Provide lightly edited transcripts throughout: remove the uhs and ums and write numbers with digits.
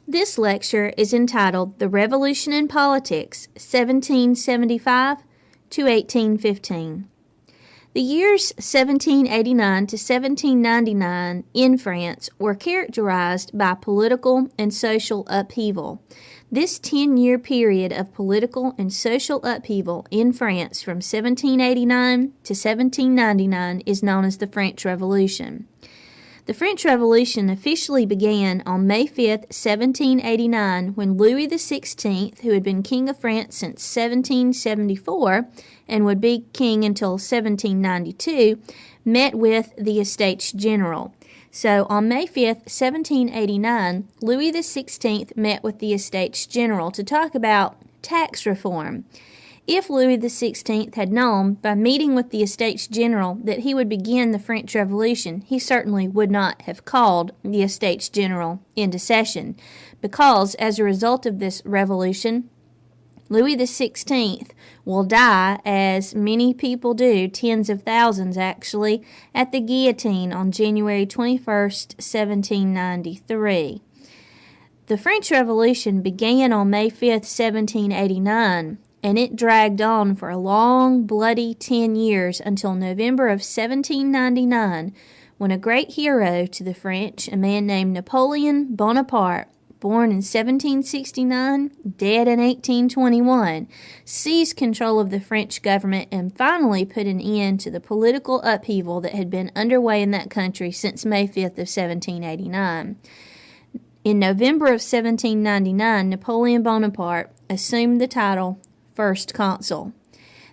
This lecture is entitled The Revolution in Politics, 1775 to 1815. The years 1789 to 1799 in France were characterized by political and social upheaval. This 10-year period of political and social upheaval in France from 1789 to 1799 is known as the French Revolution. The French Revolution officially began on May 5, 1789, when Louis XVI, who had been King of France since 1774 and would be king until 1792, met with the Estates General. So on May 5, 1789, Louis XVI met with the Estates General to talk about tax reform. If Louis XVI had known by meeting with the Estates General that he would begin the French Revolution, he certainly would not have called the Estates General into session, because as a result of this revolution, Louis XVI will die, as many people do, tens of thousands actually, at the guillotine on January 21, 1793. The French Revolution began on May 5, 1789, and it dragged on for a long, bloody 10 years until November of 1799, when a great hero to the French, a man named Napoleon Bonaparte, born in 1769, dead in 1821, seized control of the French government and finally put an end to the political upheaval that had been underway in that country since May 5th of 1789. In November of 1799, Napoleon Bonaparte assumed the title First Consul.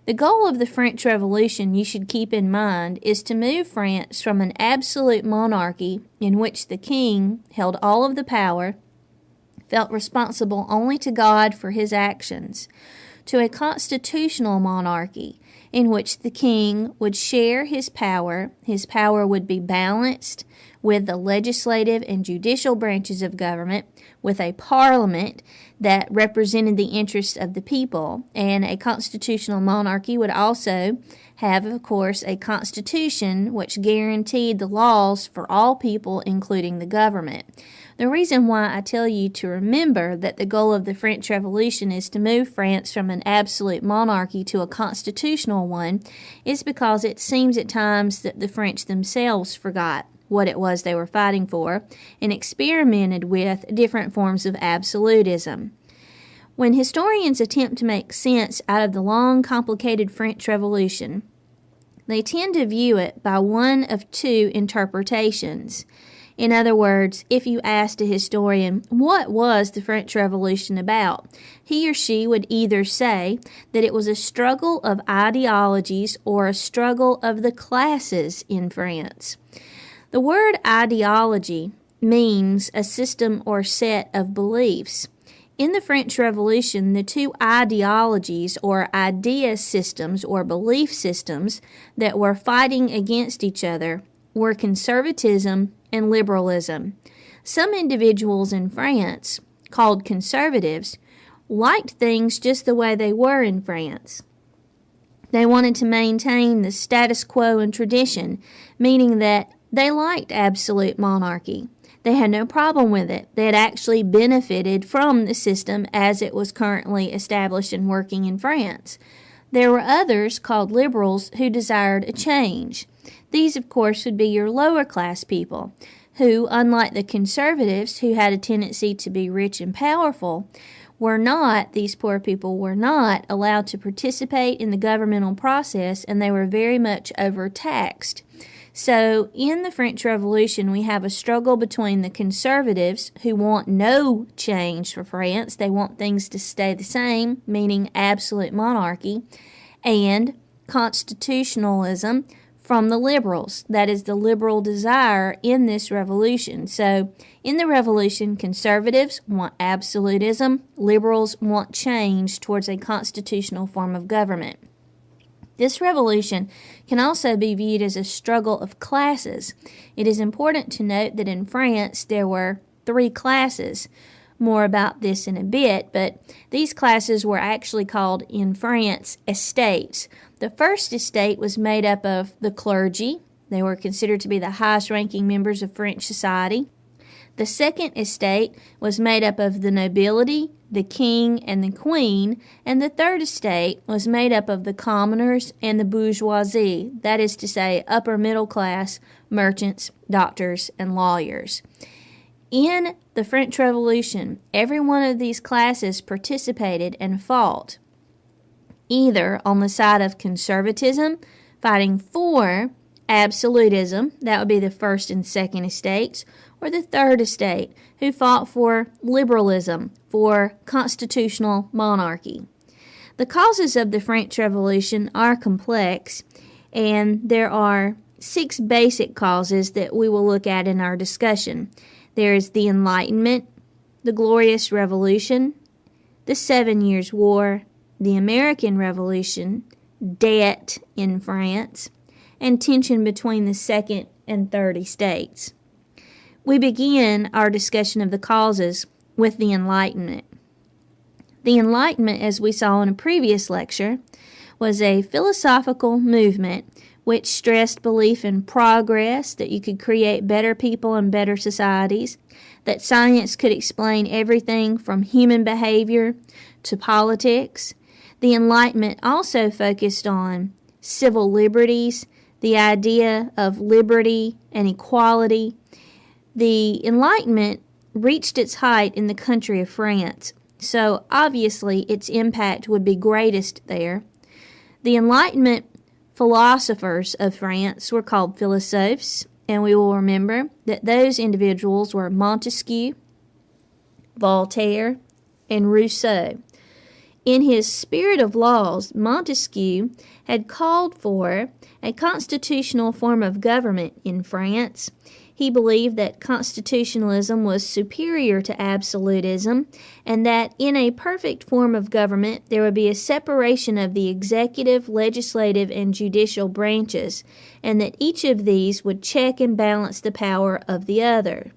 The goal of the French Revolution, you should keep in mind, is to move France from an absolute monarchy in which the king held all of the power, felt responsible only to God for his actions, to a constitutional monarchy in which the king would share his power would be balanced with the legislative and judicial branches of government, with a parliament that represented the interests of the people, and a constitutional monarchy would also have, of course, a constitution which guaranteed the laws for all people, including the government. The reason why I tell you to remember that the goal of the French Revolution is to move France from an absolute monarchy to a constitutional one is because it seems at times that the French themselves forgot what it was they were fighting for and experimented with different forms of absolutism. When historians attempt to make sense out of the long, complicated French Revolution, they tend to view it by one of two interpretations. In other words, if you asked a historian, what was the French Revolution about? He or she would either say that it was a struggle of ideologies or a struggle of the classes in France. The word ideology means a system or set of beliefs. In the French Revolution, the two ideologies or idea systems or belief systems that were fighting against each other were conservatism and liberalism. Some individuals in France, called conservatives, liked things just the way they were in France. They wanted to maintain the status quo and tradition, meaning that they liked absolute monarchy. They had no problem with it. They had actually benefited from the system as it was currently established and working in France. There were others, called liberals, who desired a change. These, of course, would be your lower class people, who, unlike the conservatives, who had a tendency to be rich and powerful, these poor people were not allowed to participate in the governmental process, and they were very much overtaxed. So in the French Revolution, we have a struggle between the conservatives, who want no change for France. They want things to stay the same, meaning absolute monarchy, and constitutionalism from the liberals. That is the liberal desire in this revolution. So in the revolution, conservatives want absolutism, liberals want change towards a constitutional form of government. This revolution can also be viewed as a struggle of classes. It is important to note that in France there were 3 classes. More about this in a bit, but these classes were actually called in France estates. The first estate was made up of the clergy. They were considered to be the highest ranking members of French society. The second estate was made up of the nobility, the king, and the queen, and the third estate was made up of the commoners and the bourgeoisie, that is to say, upper middle class, merchants, doctors, and lawyers. In the French Revolution, every one of these classes participated and fought, either on the side of conservatism, fighting for absolutism, that would be the first and second estates, or the third estate, who fought for liberalism, for constitutional monarchy. The causes of the French Revolution are complex, and there are 6 basic causes that we will look at in our discussion. There is the Enlightenment, the Glorious Revolution, the 7 Years' War, the American Revolution, debt in France, and tension between the second and third estates. We begin our discussion of the causes with the Enlightenment. The Enlightenment, as we saw in a previous lecture, was a philosophical movement which stressed belief in progress, that you could create better people and better societies, that science could explain everything from human behavior to politics. The Enlightenment also focused on civil liberties, the idea of liberty and equality. The Enlightenment reached its height in the country of France, so obviously its impact would be greatest there. The Enlightenment philosophers of France were called philosophes, and we will remember that those individuals were Montesquieu, Voltaire, and Rousseau. In his Spirit of Laws, Montesquieu had called for a constitutional form of government in France. He believed that constitutionalism was superior to absolutism, and that in a perfect form of government there would be a separation of the executive, legislative, and judicial branches, and that each of these would check and balance the power of the other.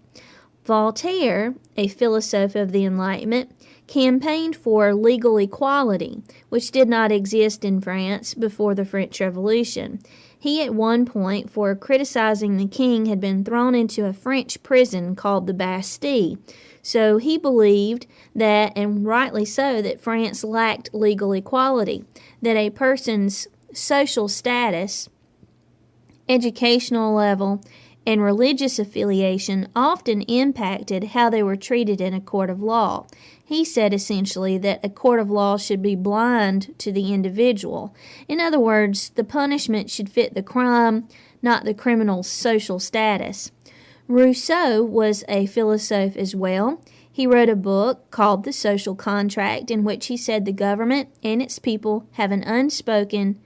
Voltaire, a philosopher of the Enlightenment, campaigned for legal equality, which did not exist in France before the French Revolution. He at one point, for criticizing the king, had been thrown into a French prison called the Bastille. So he believed that, and rightly so, that France lacked legal equality, that a person's social status, educational level, and religious affiliation often impacted how they were treated in a court of law. He said essentially that a court of law should be blind to the individual. In other words, the punishment should fit the crime, not the criminal's social status. Rousseau was a philosopher as well. He wrote a book called The Social Contract, in which he said the government and its people have an unspoken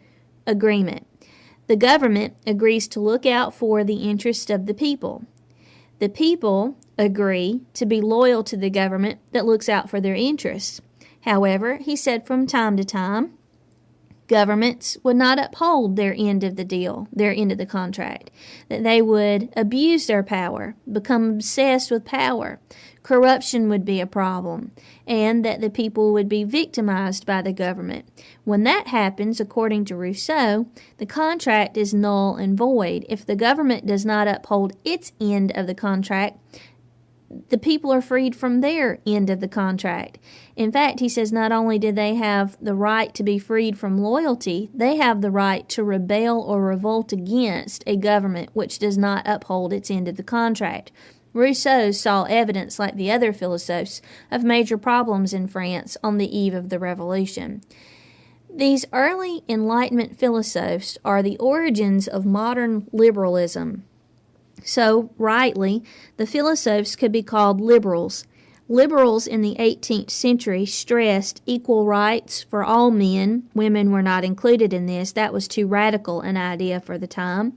agreement. The government agrees to look out for the interests of the people. The people agree to be loyal to the government that looks out for their interests. However, he said from time to time, governments would not uphold their end of the deal, their end of the contract, that they would abuse their power, become obsessed with power. Corruption would be a problem, and that the people would be victimized by the government. When that happens, according to Rousseau, the contract is null and void. If the government does not uphold its end of the contract, the people are freed from their end of the contract. In fact, he says not only do they have the right to be freed from loyalty, they have the right to rebel or revolt against a government which does not uphold its end of the contract. Rousseau saw evidence, like the other philosophers, of major problems in France on the eve of the Revolution. These early Enlightenment philosophers are the origins of modern liberalism. So, rightly, the philosophers could be called liberals. Liberals in the 18th century stressed equal rights for all men. Women were not included in this. That was too radical an idea for the time.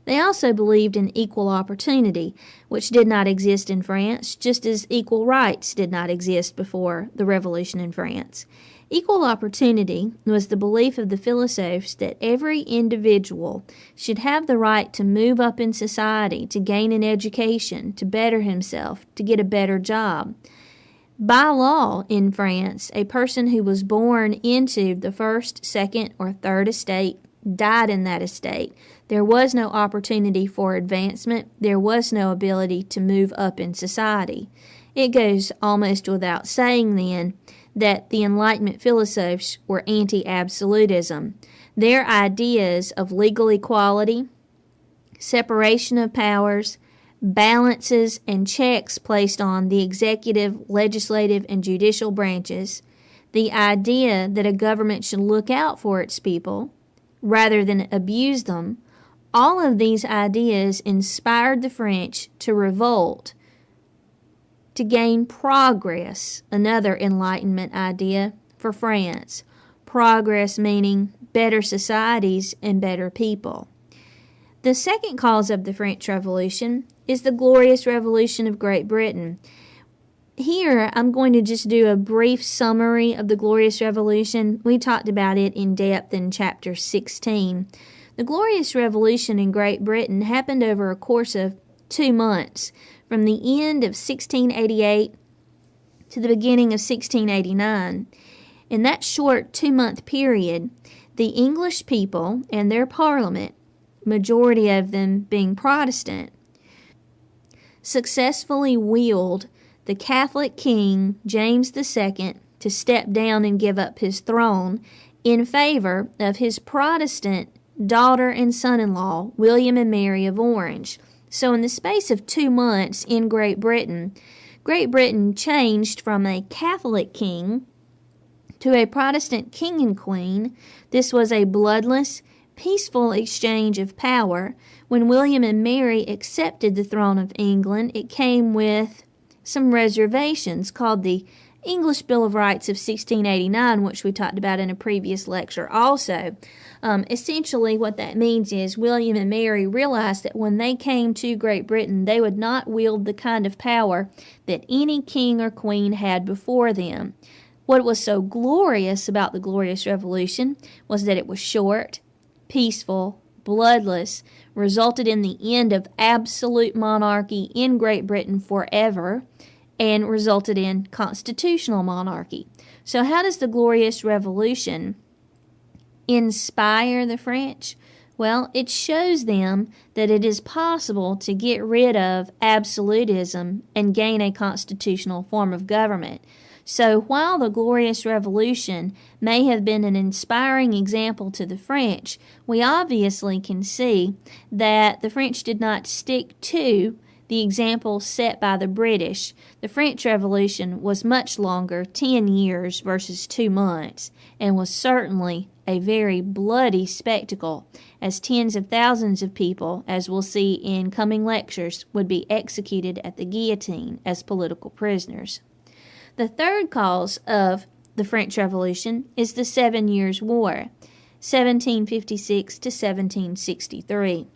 They also believed in equal opportunity, which did not exist in France, just as equal rights did not exist before the Revolution in France. Equal opportunity was the belief of the philosophers that every individual should have the right to move up in society, to gain an education, to better himself, to get a better job. By law in France, a person who was born into the first, second, or third estate died in that estate. There was no opportunity for advancement. There was no ability to move up in society. It goes almost without saying then that the Enlightenment philosophes were anti-absolutism. Their ideas of legal equality, separation of powers, balances and checks placed on the executive, legislative, and judicial branches, the idea that a government should look out for its people rather than abuse them, all of these ideas inspired the French to revolt, to gain progress, another Enlightenment idea for France. Progress meaning better societies and better people. The second cause of the French Revolution is the Glorious Revolution of Great Britain. Here, I'm going to just do a brief summary of the Glorious Revolution. We talked about it in depth in Chapter 16. The Glorious Revolution in Great Britain happened over a course of 2 months, from the end of 1688 to the beginning of 1689. In that short 2-month period, the English people and their Parliament, majority of them being Protestant, successfully wheeled the Catholic King James II to step down and give up his throne in favor of his Protestant daughter and son-in-law, William and Mary of Orange. So in the space of 2 months in Great Britain changed from a Catholic king to a Protestant king and queen. This was a bloodless, peaceful exchange of power. When William and Mary accepted the throne of England, it came with some reservations called the English Bill of Rights of 1689, which we talked about in a previous lecture also. Essentially what that means is William and Mary realized that when they came to Great Britain, they would not wield the kind of power that any king or queen had before them. What was so glorious about the Glorious Revolution was that it was short, peaceful, bloodless, resulted in the end of absolute monarchy in Great Britain forever, and resulted in constitutional monarchy. So how does the Glorious Revolution inspire the French? Well, it shows them that it is possible to get rid of absolutism and gain a constitutional form of government. So while the Glorious Revolution may have been an inspiring example to the French, we obviously can see that the French did not stick to the example set by the British. The French Revolution was much longer, 10 years versus 2 months, and was certainly a very bloody spectacle, as tens of thousands of people, as we'll see in coming lectures, would be executed at the guillotine as political prisoners. The third cause of the French Revolution is the 7 Years' War, 1756 to 1763.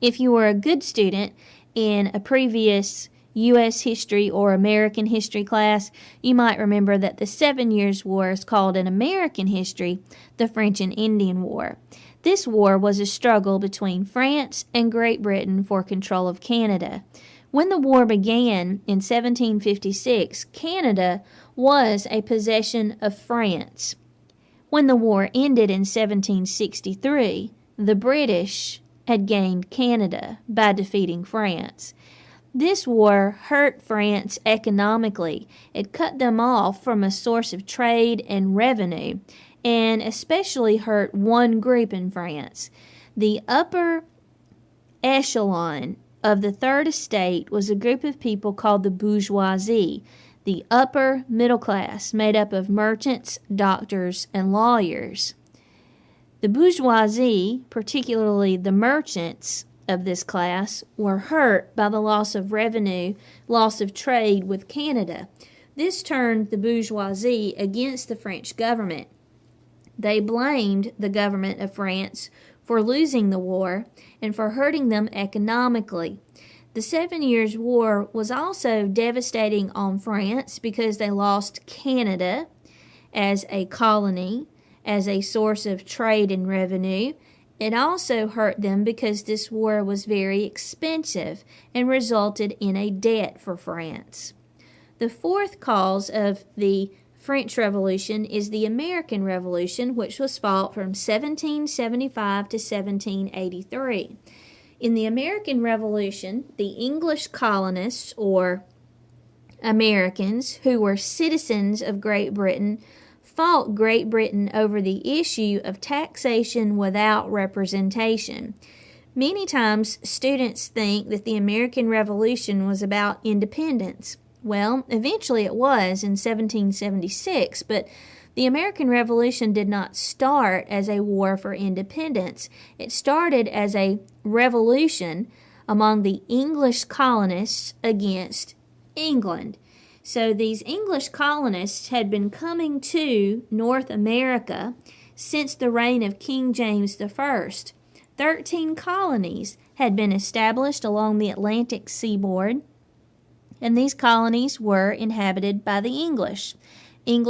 If you were a good student in a previous U.S. history or American history class, you might remember that the 7 Years' War is called in American history the French and Indian War. This war was a struggle between France and Great Britain for control of Canada. When the war began in 1756, Canada was a possession of France. When the war ended in 1763, the British had gained Canada by defeating France. This war hurt France economically. It cut them off from a source of trade and revenue, and especially hurt one group in France. The upper echelon of the Third Estate was a group of people called the bourgeoisie, the upper middle class made up of merchants, doctors, and lawyers. The bourgeoisie, particularly the merchants of this class, were hurt by the loss of revenue, loss of trade with Canada. This turned the bourgeoisie against the French government. They blamed the government of France for losing the war and for hurting them economically. The 7 Years' War was also devastating on France because they lost Canada as a colony, as a source of trade and revenue. It also hurt them because this war was very expensive and resulted in a debt for France. The fourth cause of the French Revolution is the American Revolution, which was fought from 1775 to 1783. In the American Revolution, the English colonists, or Americans, who were citizens of Great Britain, fought Great Britain over the issue of taxation without representation. Many times, students think that the American Revolution was about independence. Well, eventually it was in 1776, but the American Revolution did not start as a war for independence. It started as a revolution among the English colonists against England. So these English colonists had been coming to North America since the reign of King James I. 13 colonies had been established along the Atlantic seaboard, and these colonies were inhabited by the English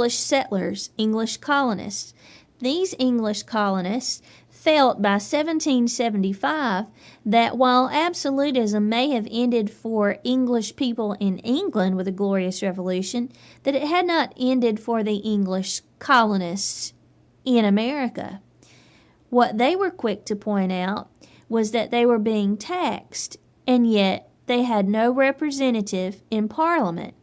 settlers, English colonists. These English colonists felt by 1775 that while absolutism may have ended for English people in England with a glorious revolution, that it had not ended for the English colonists in America. What they were quick to point out was that they were being taxed, and yet they had no representative in Parliament.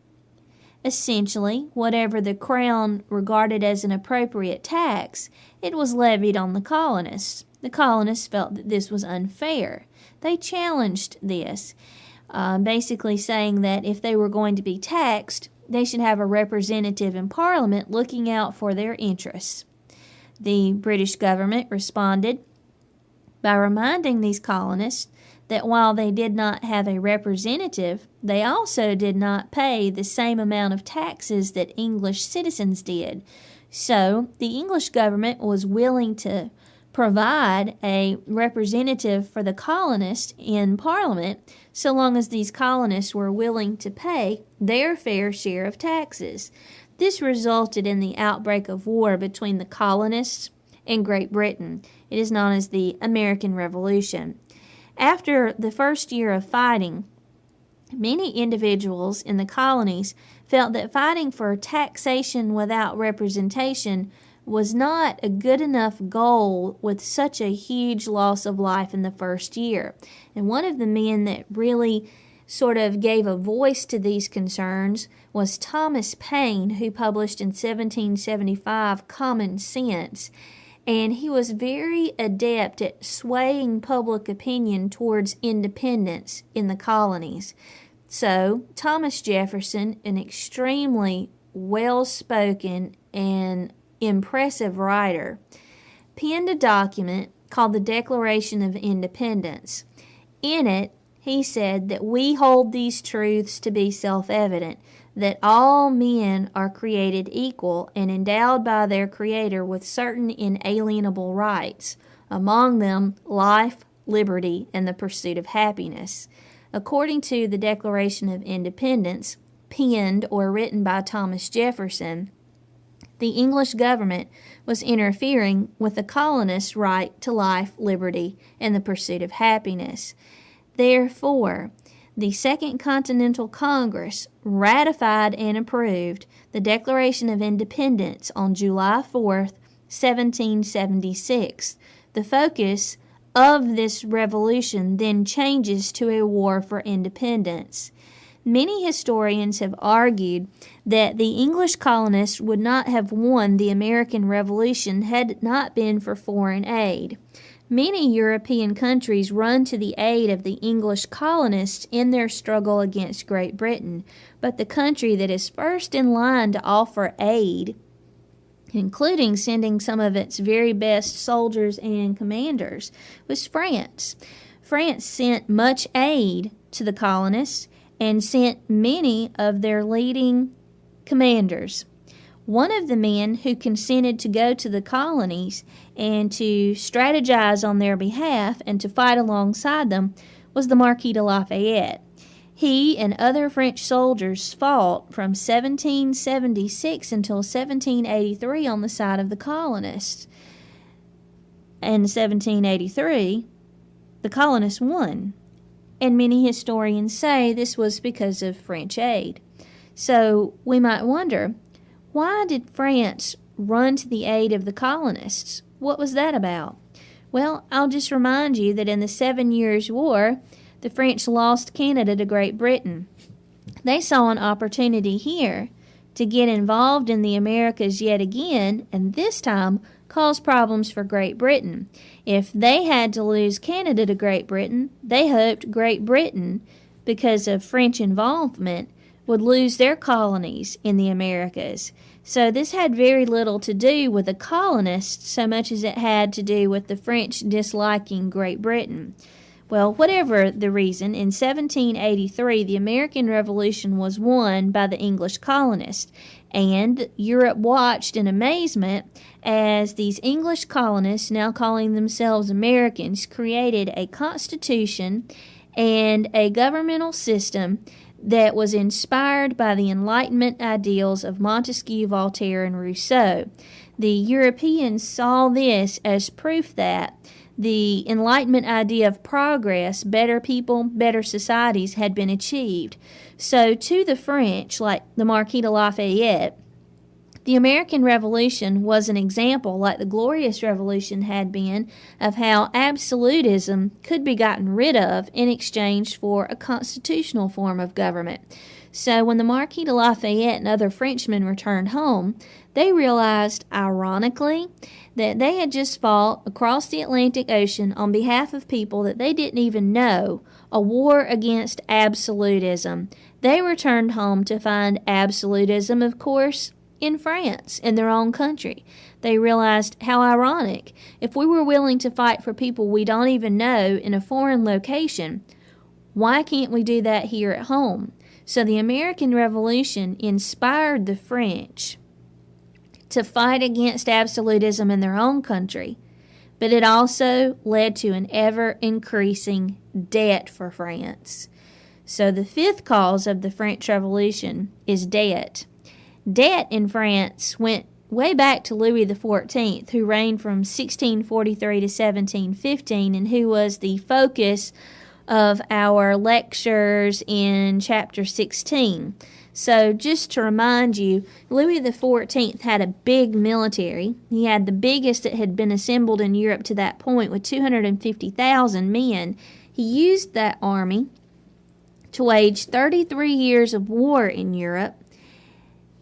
Essentially, whatever the Crown regarded as an appropriate tax, it was levied on the colonists. The colonists felt that this was unfair. They challenged this, basically saying that if they were going to be taxed, they should have a representative in Parliament looking out for their interests. The British government responded by reminding these colonists that while they did not have a representative, they also did not pay the same amount of taxes that English citizens did. So the English government was willing to provide a representative for the colonists in Parliament so long as these colonists were willing to pay their fair share of taxes. This resulted in the outbreak of war between the colonists and Great Britain. It is known as the American Revolution. After the first year of fighting, many individuals in the colonies felt that fighting for taxation without representation was not a good enough goal with such a huge loss of life in the first year. And one of the men that really sort of gave a voice to these concerns was Thomas Paine, who published in 1775 Common Sense. And he was very adept at swaying public opinion towards independence in the colonies. So, Thomas Jefferson, an extremely well-spoken and impressive writer, penned a document called the Declaration of Independence. In it, he said that we hold these truths to be self-evident, that all men are created equal and endowed by their Creator with certain inalienable rights, among them life, liberty, and the pursuit of happiness. According to the Declaration of Independence, penned or written by Thomas Jefferson, the English government was interfering with the colonists' right to life, liberty, and the pursuit of happiness. Therefore, the Second Continental Congress ratified and approved the Declaration of Independence on July 4th, 1776. The focus of this revolution then changes to a war for independence. Many historians have argued that the English colonists would not have won the American Revolution had it not been for foreign aid. Many European countries run to the aid of the English colonists in their struggle against Great Britain, but the country that is first in line to offer aid, including sending some of its very best soldiers and commanders, was France. France sent much aid to the colonists and sent many of their leading commanders. One of the men who consented to go to the colonies and to strategize on their behalf and to fight alongside them was the Marquis de Lafayette. He and other French soldiers fought from 1776 until 1783 on the side of the colonists. In 1783, the colonists won, and many historians say this was because of French aid. So we might wonder, Why did France run to the aid of the colonists? What was that about? Well, I'll just remind you that in the 7 Years' War, the French lost Canada to Great Britain. They saw an opportunity here to get involved in the Americas yet again, and this time cause problems for Great Britain. If they had to lose Canada to Great Britain, they hoped Great Britain, because of French involvement, would lose their colonies in the Americas. So this had very little to do with the colonists so much as it had to do with the French disliking Great Britain. Well, whatever the reason, in 1783 the American Revolution was won by the English colonists, and Europe watched in amazement as these English colonists, now calling themselves Americans, created a constitution and a governmental system that was inspired by the Enlightenment ideals of Montesquieu, Voltaire, and Rousseau. The Europeans saw this as proof that the Enlightenment idea of progress, better people, better societies, had been achieved. So to the French, like the Marquis de Lafayette, the American Revolution was an example, like the Glorious Revolution had been, of how absolutism could be gotten rid of in exchange for a constitutional form of government. So when the Marquis de Lafayette and other Frenchmen returned home, they realized, ironically, that they had just fought across the Atlantic Ocean on behalf of people that they didn't even know, a war against absolutism. They returned home to find absolutism, of course, in France, in their own country. They realized how ironic. If we were willing to fight for people we don't even know in a foreign location, why can't we do that here at home? So the American Revolution inspired the French to fight against absolutism in their own country, but it also led to an ever-increasing debt for France. So the fifth cause of the French Revolution is debt. Debt in France went way back to Louis XIV, who reigned from 1643 to 1715, and who was the focus of our lectures in chapter 16. So just to remind you, Louis XIV had a big military. He had the biggest that had been assembled in Europe to that point, with 250,000 men. He used that army to wage 33 years of war in Europe,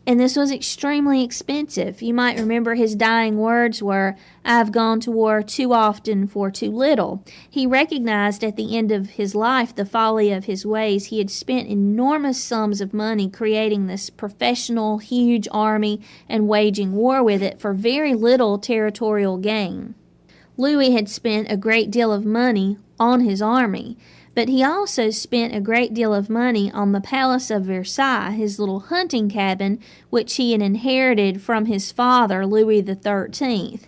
and this was extremely expensive. You might remember his dying words were, "I've gone to war too often for too little." He recognized at the end of his life the folly of his ways. He had spent enormous sums of money creating this professional, huge army and waging war with it for very little territorial gain. Louis had spent a great deal of money on his army, but he also spent a great deal of money on the Palace of Versailles, his little hunting cabin, which he had inherited from his father, Louis XIII.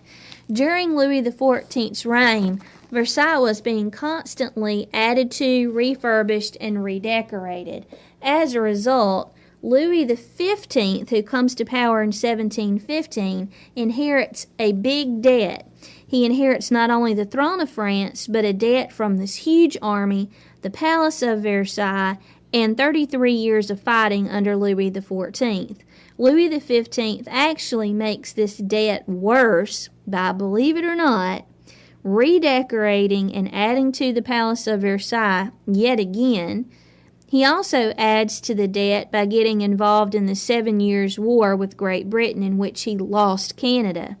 During Louis XIV's reign, Versailles was being constantly added to, refurbished, and redecorated. As a result, Louis XV, who comes to power in 1715, inherits a big debt. He inherits not only the throne of France, but a debt from this huge army, the Palace of Versailles, and 33 years of fighting under Louis XIV. Louis XV actually makes this debt worse by, believe it or not, redecorating and adding to the Palace of Versailles yet again. He also adds to the debt by getting involved in the 7 Years' War with Great Britain, in which he lost Canada.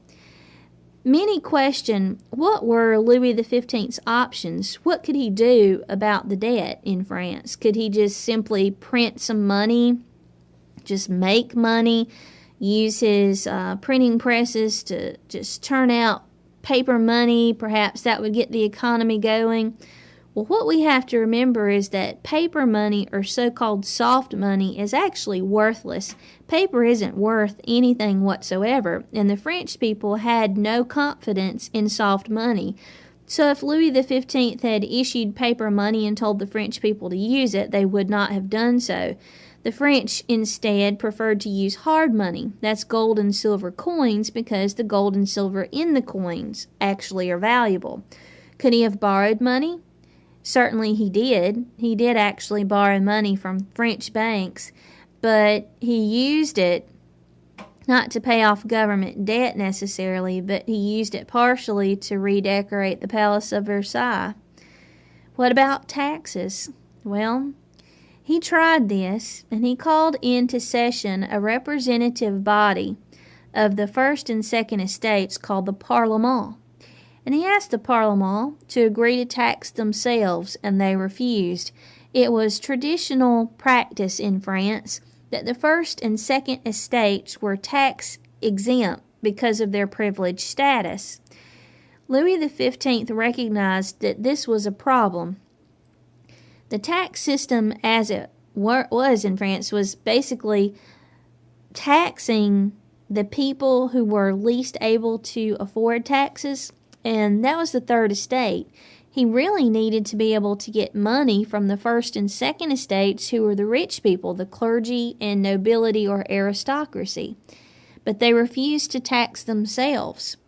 Many question, what were Louis XV's options? What could he do about the debt in France? Could he just simply print some money, just make money, use his printing presses to just turn out paper money? Perhaps that would get the economy going. Well, what we have to remember is that paper money, or so-called soft money, is actually worthless. Paper isn't worth anything whatsoever, and the French people had no confidence in soft money. So if Louis XV had issued paper money and told the French people to use it, they would not have done so. The French instead preferred to use hard money. That's gold and silver coins, because the gold and silver in the coins actually are valuable. Could he have borrowed money? Certainly he did. He did actually borrow money from French banks, but he used it not to pay off government debt necessarily, but he used it partially to redecorate the Palace of Versailles. What about taxes? Well, he tried this, and he called into session a representative body of the First and Second Estates called the Parlement. And he asked the Parlement to agree to tax themselves, and they refused. It was traditional practice in France that the First and Second Estates were tax exempt because of their privileged status. Louis XV recognized that this was a problem. The tax system as it was in France was basically taxing the people who were least able to afford taxes, and that was the Third Estate. He really needed to be able to get money from the First and Second Estates, who were the rich people, the clergy and nobility or aristocracy. But they refused to tax themselves.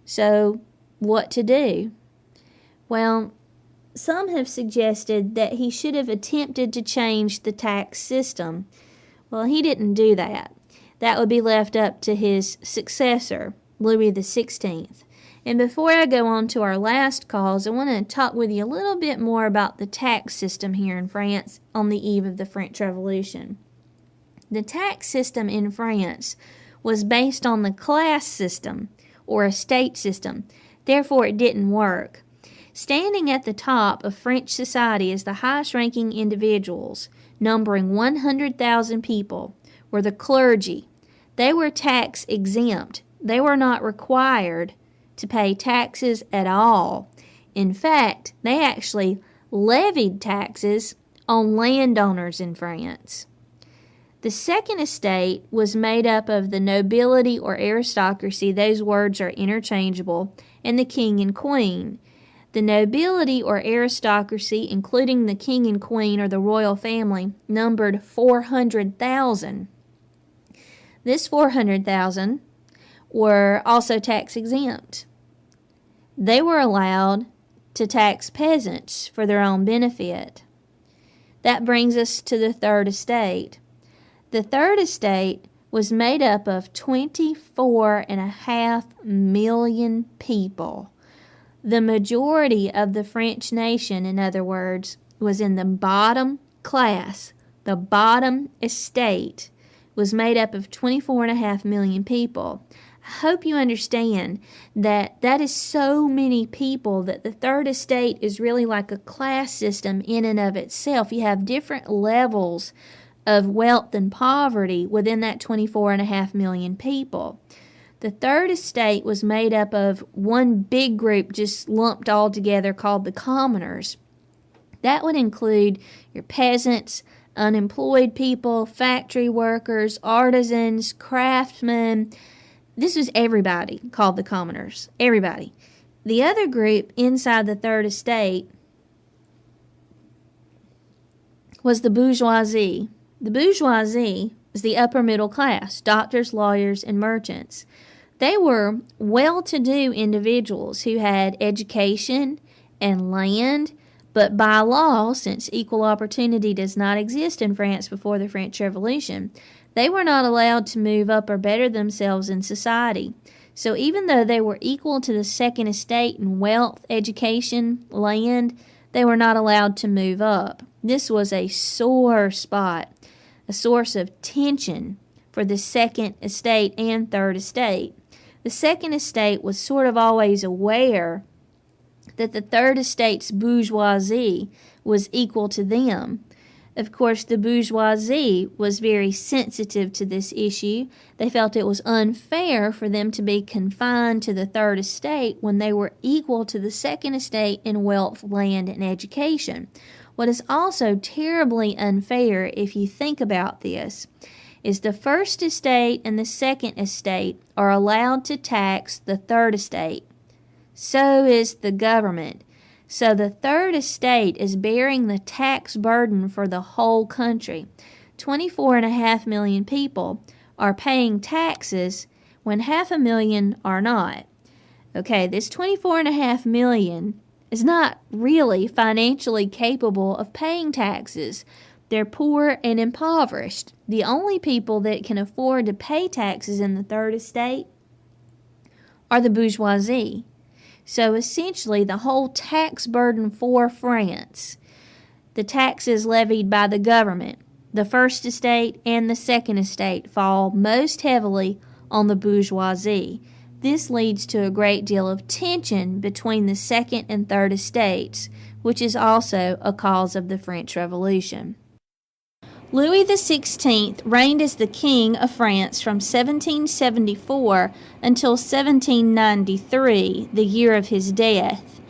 So, what to do? Well, some have suggested that he should have attempted to change the tax system. Well, he didn't do that. That would be left up to his successor, Louis XVI. And before I go on to our last cause, I want to talk with you a little bit more about the tax system here in France on the eve of the French Revolution. The tax system in France was based on the class system or estate system. Therefore, it didn't work. Standing at the top of French society as the highest-ranking individuals, numbering 100,000 people, were the clergy. They were tax exempt. They were not required to pay taxes at all. In fact, they actually levied taxes on landowners in France. The Second Estate was made up of the nobility or aristocracy, those words are interchangeable, and the king and queen. The nobility or aristocracy, including the king and queen or the royal family, numbered 400,000. This 400,000 were also tax exempt. They were allowed to tax peasants for their own benefit. That brings us to the Third Estate. The Third Estate was made up of 24.5 million people. The majority of the French nation, in other words, was in the bottom class. The bottom estate was made up of 24.5 million people. I hope you understand that that is so many people that the Third Estate is really like a class system in and of itself. You have different levels of wealth and poverty within that 24.5 million people. The Third Estate was made up of one big group just lumped all together called the commoners. That would include your peasants, unemployed people, factory workers, artisans, craftsmen. This was everybody called the commoners. Everybody. The other group inside the Third Estate was the bourgeoisie. The bourgeoisie is the upper middle class, doctors, lawyers, and merchants. They were well-to-do individuals who had education and land, but by law, since equal opportunity does not exist in France before the French Revolution, they were not allowed to move up or better themselves in society. So even though they were equal to the Second Estate in wealth, education, land, they were not allowed to move up. This was a sore spot, a source of tension for the Second Estate and Third Estate. The Second Estate was sort of always aware that the Third Estate's bourgeoisie was equal to them. Of course, the bourgeoisie was very sensitive to this issue. They felt it was unfair for them to be confined to the Third Estate when they were equal to the Second Estate in wealth, land, and education. What is also terribly unfair, if you think about this, is the First Estate and the Second Estate are allowed to tax the Third Estate. So is the government. So the Third Estate is bearing the tax burden for the whole country. 24.5 million people are paying taxes when 500,000 are not. Okay, this 24.5 million is not really financially capable of paying taxes. They're poor and impoverished. The only people that can afford to pay taxes in the third estate are the bourgeoisie. So essentially, the whole tax burden for France, the taxes levied by the government, the first estate and the second estate fall most heavily on the bourgeoisie. This leads to a great deal of tension between the second and third estates, which is also a cause of the French Revolution. Louis XVI reigned as the King of France from 1774 until 1793, the year of his death.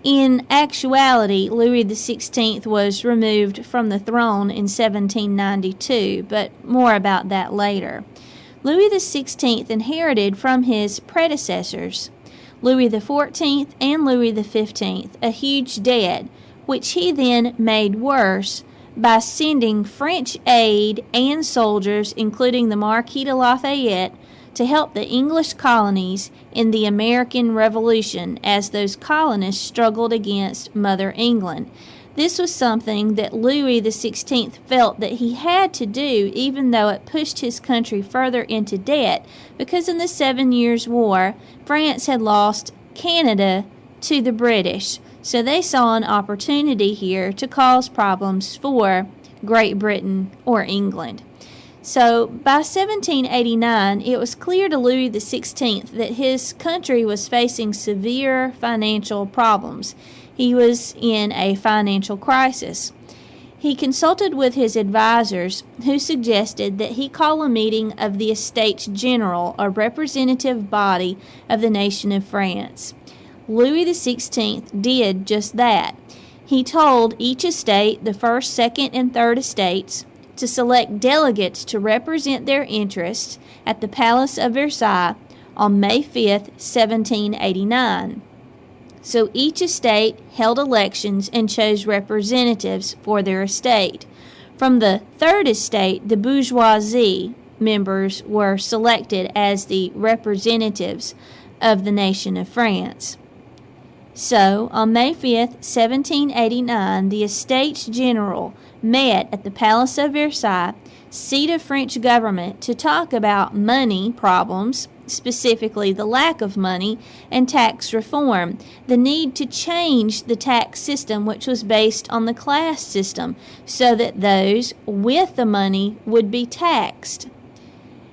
In actuality, Louis XVI was removed from the throne in 1792, but more about that later. Louis XVI inherited from his predecessors, Louis XIV and Louis XV, a huge debt, which he then made worse by sending French aid and soldiers, including the Marquis de Lafayette, to help the English colonies in the American Revolution as those colonists struggled against Mother England. This was something that Louis XVI felt that he had to do, even though it pushed his country further into debt, because in the 7 Years' War, France had lost Canada to the British. So they saw an opportunity here to cause problems for Great Britain or England. So by 1789, it was clear to Louis XVI that his country was facing severe financial problems. He was in a financial crisis. He consulted with his advisors, who suggested that he call a meeting of the Estates General, a representative body of the nation of France. Louis XVI did just that. He told each estate, the first, second, and third estates, to select delegates to represent their interests at the Palace of Versailles on May 5, 1789. So each estate held elections and chose representatives for their estate. From the third estate, the bourgeoisie members were selected as the representatives of the nation of France. So, on May 5, 1789, the Estates General met at the Palace of Versailles, seat of French government, to talk about money problems, specifically the lack of money, and tax reform, the need to change the tax system, which was based on the class system, so that those with the money would be taxed.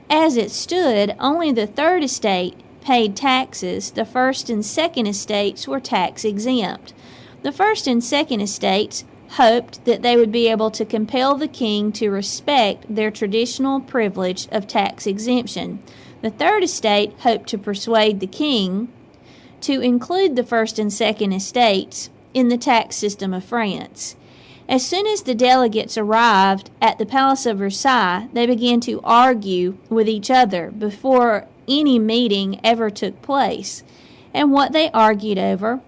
As it stood, only the third estate paid taxes. The first and second estates were tax exempt. The first and second estates hoped that they would be able to compel the king to respect their traditional privilege of tax exemption. The third estate hoped to persuade the king to include the first and second estates in the tax system of France. As soon as the delegates arrived at the Palace of Versailles, they began to argue with each other before any meeting ever took place. And what they argued over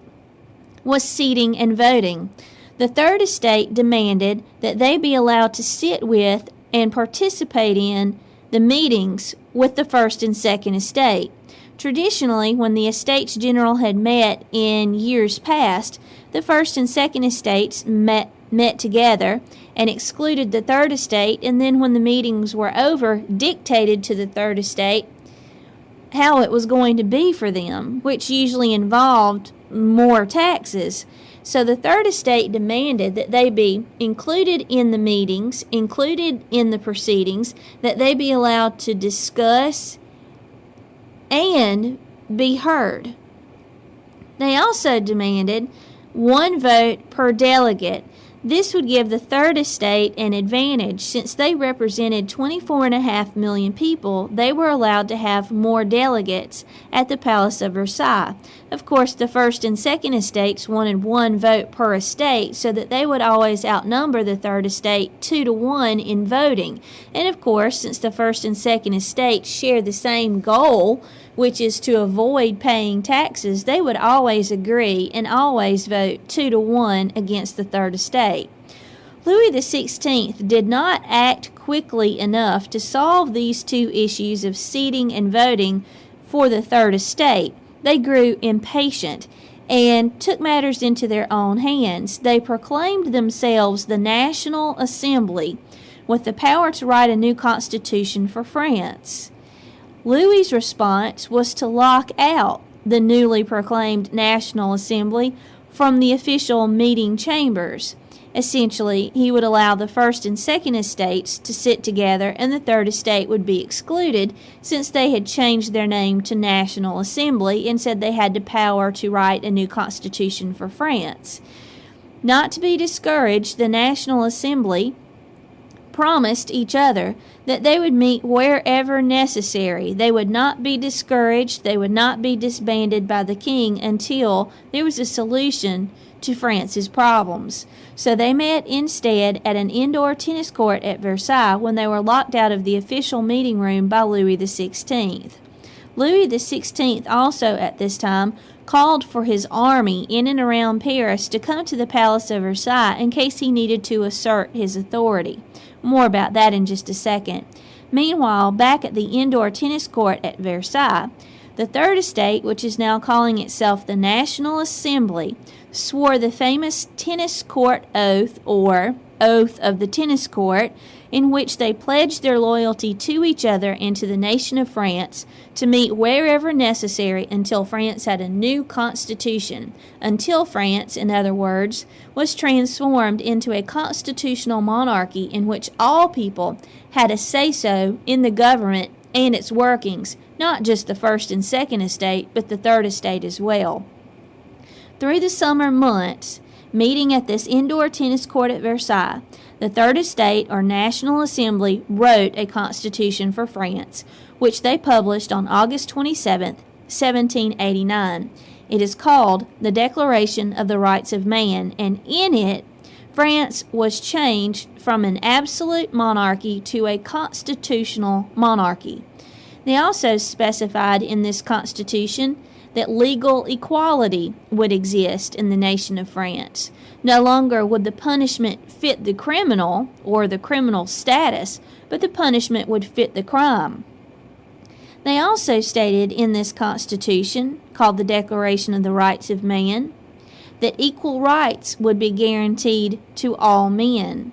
was seating and voting. The third estate demanded that they be allowed to sit with and participate in the meetings with the first and second estate. Traditionally, when the Estates General had met in years past, the first and second estates met together and excluded the third estate, and then when the meetings were over, dictated to the third estate how it was going to be for them, which usually involved more taxes. So the third estate demanded that they be included in the meetings, included in the proceedings, that they be allowed to discuss and be heard. They also demanded one vote per delegate. This would give the third estate an advantage. Since they represented 24.5 million people, they were allowed to have more delegates at the Palace of Versailles. Of course, the first and second estates wanted one vote per estate so that they would always outnumber the third estate 2-1 in voting. And of course, since the first and second estates share the same goal, which is to avoid paying taxes, they would always agree and always vote 2-1 against the third estate. Louis XVI did not act quickly enough to solve these two issues of seating and voting for the third estate. They grew impatient, and took matters into their own hands. They proclaimed themselves the National Assembly, with the power to write a new constitution for France. Louis's response was to lock out the newly proclaimed National Assembly from the official meeting chambers. Essentially, he would allow the First and Second Estates to sit together, and the Third Estate would be excluded, since they had changed their name to National Assembly and said they had the power to write a new constitution for France. Not to be discouraged, the National Assembly promised each other that they would meet wherever necessary. They would not be discouraged, they would not be disbanded by the king until there was a solution to France's problems. So they met instead at an indoor tennis court at Versailles when they were locked out of the official meeting room by Louis XVI. Louis XVI also at this time called for his army in and around Paris to come to the Palace of Versailles in case he needed to assert his authority. More about that in just a second. Meanwhile, back at the indoor tennis court at Versailles, the Third Estate, which is now calling itself the National Assembly, swore the famous tennis court oath, or Oath of the Tennis Court, in which they pledged their loyalty to each other and to the nation of France to meet wherever necessary until France had a new constitution, until France, in other words, was transformed into a constitutional monarchy in which all people had a say-so in the government and its workings, not just the First and Second Estate, but the Third Estate as well. Through the summer months, meeting at this indoor tennis court at Versailles, the Third Estate, or National Assembly, wrote a constitution for France, which they published on August 27, 1789. It is called the Declaration of the Rights of Man, and in it, France was changed from an absolute monarchy to a constitutional monarchy. They also specified in this constitution that legal equality would exist in the nation of France. No longer would the punishment fit the criminal or the criminal status, but the punishment would fit the crime. They also stated in this constitution, called the Declaration of the Rights of Man, that equal rights would be guaranteed to all men,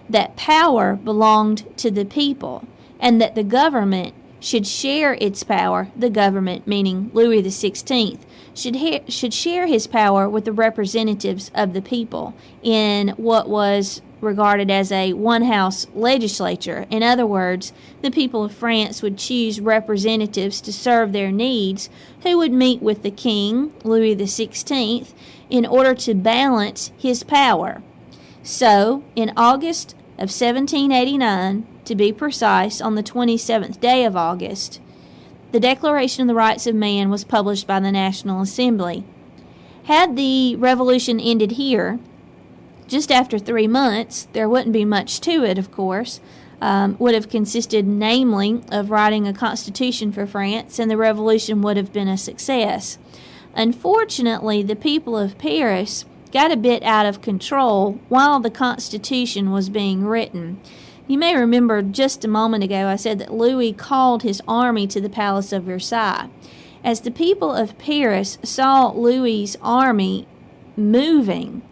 that power belonged to the people, and that the government should share its power, the government, meaning Louis XVI, should share his power with the representatives of the people in what was regarded as a one-house legislature. In other words, the people of France would choose representatives to serve their needs who would meet with the king, Louis XVI, in order to balance his power. So, in August of 1789, to be precise, on the 27th day of August, the Declaration of the Rights of Man was published by the National Assembly. Had the revolution ended here, just after 3 months, there wouldn't be much to it, of course. Would have consisted, namely, of writing a constitution for France, and the revolution would have been a success. Unfortunately, the people of Paris got a bit out of control while the Constitution was being written. You may remember just a moment ago I said that Louis called his army to the Palace of Versailles. As the people of Paris saw Louis's army moving,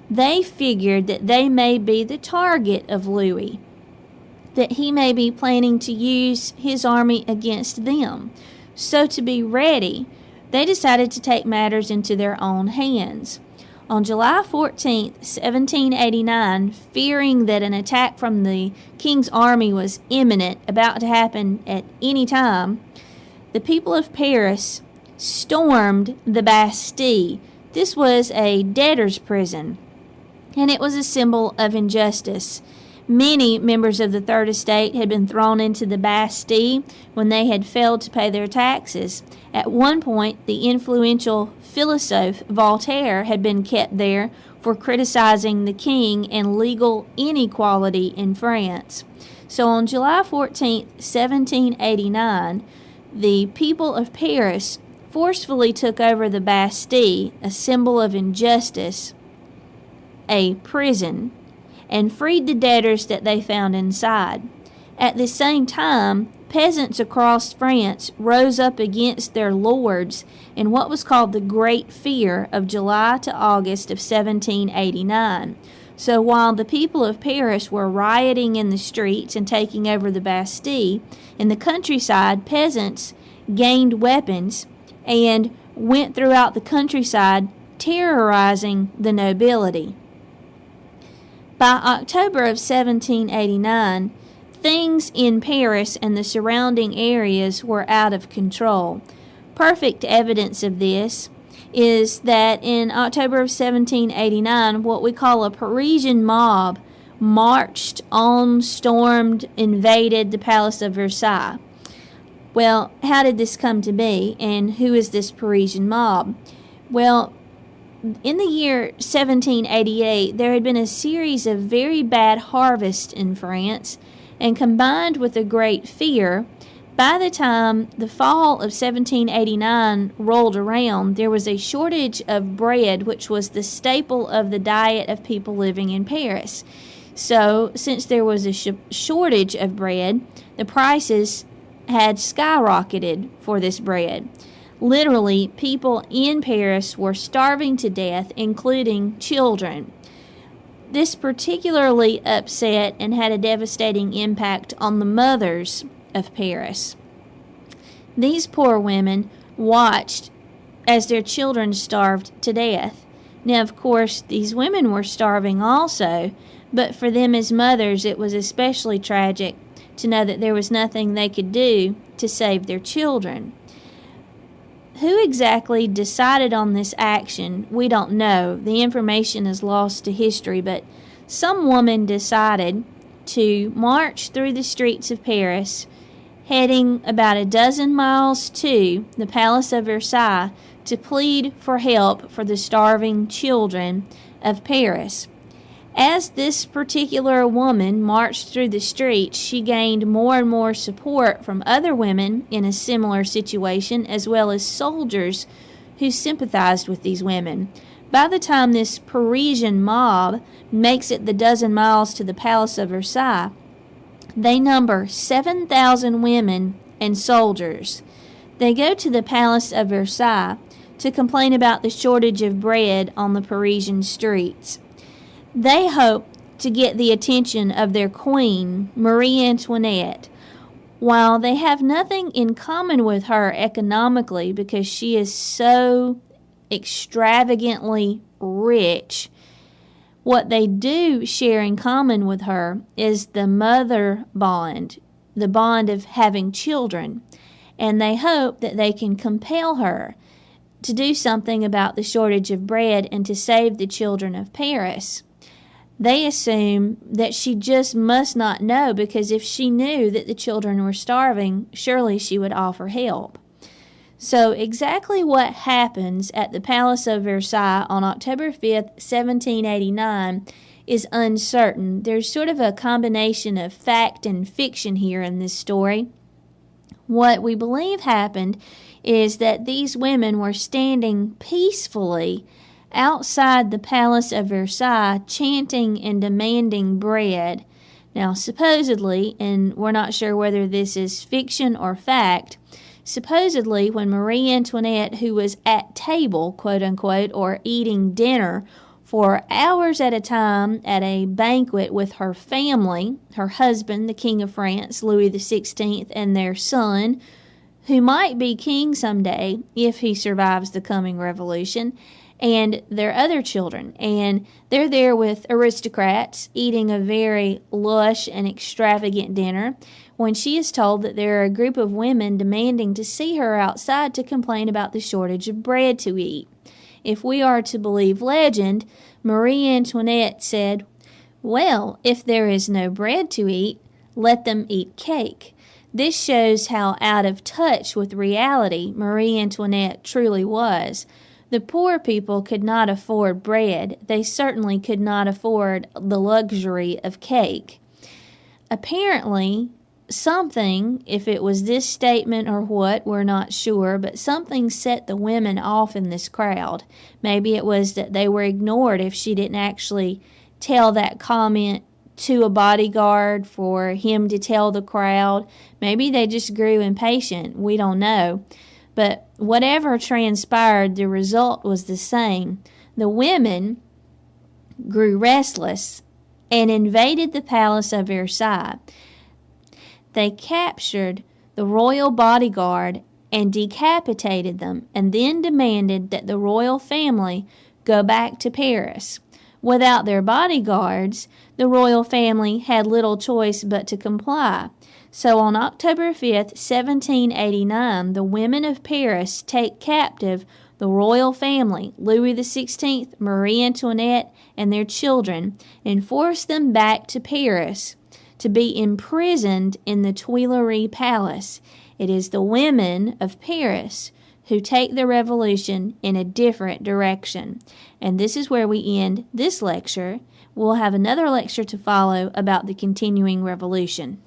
they figured that they may be the target of Louis, that he may be planning to use his army against them. So to be ready, they decided to take matters into their own hands. On July 14, 1789, fearing that an attack from the king's army was imminent, about to happen at any time, the people of Paris stormed the Bastille. This was a debtor's prison, and it was a symbol of injustice. Many members of the Third Estate had been thrown into the Bastille when they had failed to pay their taxes. At one point, the influential philosophe Voltaire had been kept there for criticizing the king and legal inequality in France. So on July 14, 1789, the people of Paris forcefully took over the Bastille, a symbol of injustice, a prison, and freed the debtors that they found inside. At the same time, peasants across France rose up against their lords in what was called the Great Fear of July to August of 1789. So while the people of Paris were rioting in the streets and taking over the Bastille, in the countryside, peasants gained weapons and went throughout the countryside terrorizing the nobility. By October of 1789, things in Paris and the surrounding areas were out of control. Perfect evidence of this is that in October of 1789, what we call a Parisian mob marched on, stormed, invaded the Palace of Versailles. Well, how did this come to be, and who is this Parisian mob? Well, in the year 1788, there had been a series of very bad harvests in France, and combined with a great fear, by the time the fall of 1789 rolled around, there was a shortage of bread, which was the staple of the diet of people living in Paris. So, since there was a shortage of bread, the prices had skyrocketed for this bread. Literally, people in Paris were starving to death, including children. This particularly upset and had a devastating impact on the mothers of Paris. These poor women watched as their children starved to death. Now, of course, these women were starving also, but for them as mothers, it was especially tragic to know that there was nothing they could do to save their children. Who exactly decided on this action, we don't know. The information is lost to history, but some woman decided to march through the streets of Paris, heading about a dozen miles to the Palace of Versailles to plead for help for the starving children of Paris. As this particular woman marched through the streets, she gained more and more support from other women in a similar situation, as well as soldiers who sympathized with these women. By the time this Parisian mob makes it the dozen miles to the Palace of Versailles, they number 7,000 women and soldiers. They go to the Palace of Versailles to complain about the shortage of bread on the Parisian streets. They hope to get the attention of their queen, Marie Antoinette. While they have nothing in common with her economically because she is so extravagantly rich, what they do share in common with her is the mother bond, the bond of having children. And they hope that they can compel her to do something about the shortage of bread and to save the children of Paris. They assume that she just must not know, because if she knew that the children were starving, surely she would offer help. So exactly what happens at the Palace of Versailles on October 5th, 1789 is uncertain. There's sort of a combination of fact and fiction here in this story. What we believe happened is that these women were standing peacefully outside the Palace of Versailles chanting and demanding bread. Now, supposedly, and we're not sure whether this is fiction or fact, supposedly when Marie Antoinette, who was at table, quote unquote, or eating dinner for hours at a time at a banquet with her family, her husband, the King of France, Louis XVI, and their son, who might be king someday if he survives the coming revolution, and their other children. And they're there with aristocrats eating a very lush and extravagant dinner when she is told that there are a group of women demanding to see her outside to complain about the shortage of bread to eat. If we are to believe legend, Marie Antoinette said, "Well, if there is no bread to eat, let them eat cake." This shows how out of touch with reality Marie Antoinette truly was. The poor people could not afford bread. They certainly could not afford the luxury of cake. Apparently, something, if it was this statement or what, we're not sure, but something set the women off in this crowd. Maybe it was that they were ignored if she didn't actually tell that comment to a bodyguard for him to tell the crowd. Maybe they just grew impatient. We don't know. But whatever transpired, the result was the same. The women grew restless and invaded the palace of Versailles. They captured the royal bodyguard and decapitated them, and then demanded that the royal family go back to Paris. Without their bodyguards, the royal family had little choice but to comply. So on October 5th, 1789, the women of Paris take captive the royal family, Louis XVI, Marie Antoinette, and their children, and force them back to Paris to be imprisoned in the Tuileries Palace. It is the women of Paris who take the revolution in a different direction. And this is where we end this lecture. We'll have another lecture to follow about the continuing revolution.